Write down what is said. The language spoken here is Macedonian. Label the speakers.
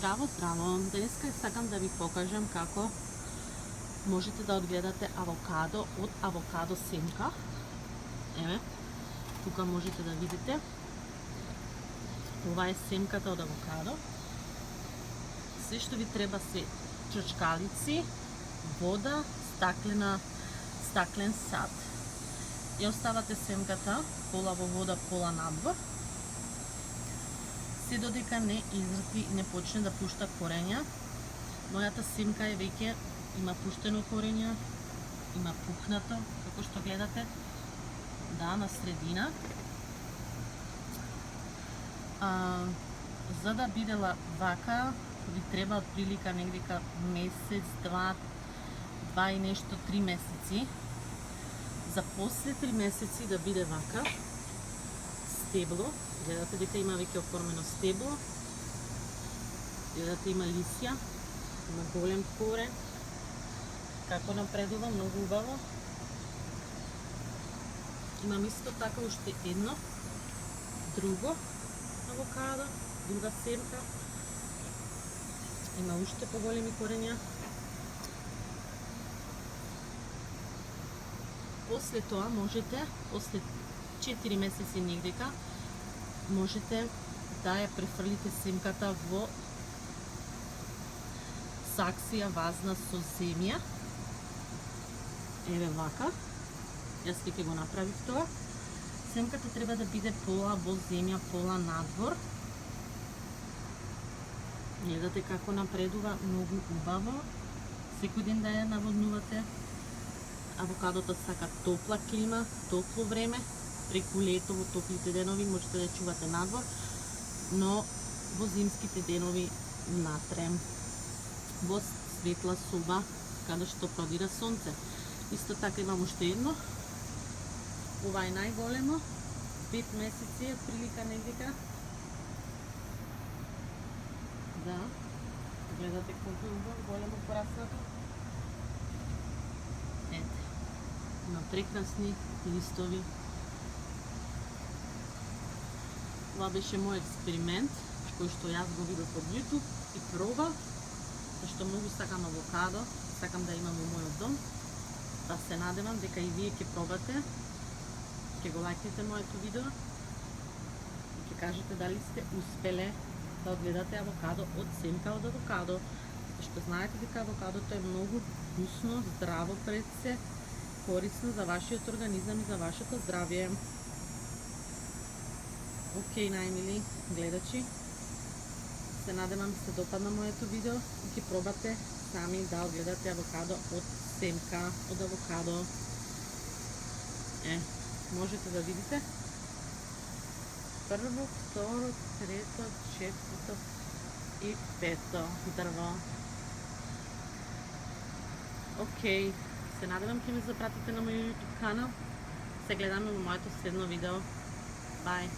Speaker 1: Здраво, здраво! Денеска сакам да ви покажам како можете да одгледате авокадо од авокадо семка. Еве, тука можете да видите. Ова е семката од авокадо. Се што ви треба се чрчкалици, вода, стаклен сад. Ја оставате семката пола во вода, пола надвор, се додека не израти и не почне да пушта корења. Мојата семка е веќе има пуштено корења, има пукнато, како што гледате, да, на средина. За да бидела вака, ви треба отприлика негдека месец, два и нешто, 3 месеци. За после 3 месеци да биде вака, стебло, гледате дека има веќе оформено стебло, гледате има лисја, има голем корен, како напредува, многу убаво. Имам исто така уште едно, друго авокадо, друга семка, има уште поголеми корења. После тоа можете, после 4 месеци негдека, можете да ја префрлите семката во саксија вазна со земја. Еве вака. Јас веќе го направив тоа. Семката треба да биде пола во земја, пола надвор. Гледате како напредува, многу убаво. Секој ден да ја наводнувате. Авокадото сака топла клима, топло време. Преку лето во топлите денови можете да чувате надвор, но во зимските денови натре, во светла соба, каде што продира сонце. Исто така имам уште едно. Ова е најголемо, 5 месеци е прилика негдека. Да, гледате колку е убаво, големо пораснато. Ете, има прекрасни листови. Ова беше мој експеримент, кој што јас го видов од YouTube и пробав, зашто многу сакам авокадо, сакам да имам во мојот дом, па се надевам дека и вие ќе пробате, ќе го лајкнете моето видео и ќе кажете дали сте успеле да одгледате авокадо од семка од авокадо, зашто знаете дека авокадото е многу вкусно, здраво пред се, корисно за вашиот организам и за вашето здравје. Океј, најмили гледачи, се надевам се допадна моето видео и ќе пробате сами да одгледате авокадо од семка од авокадо. Можете да видите прво, второ, трето, четврто и пето дрво. Океј, се надевам ќе ме запратите на мојот YouTube канал. Се гледаме во моето следно видео. Бај!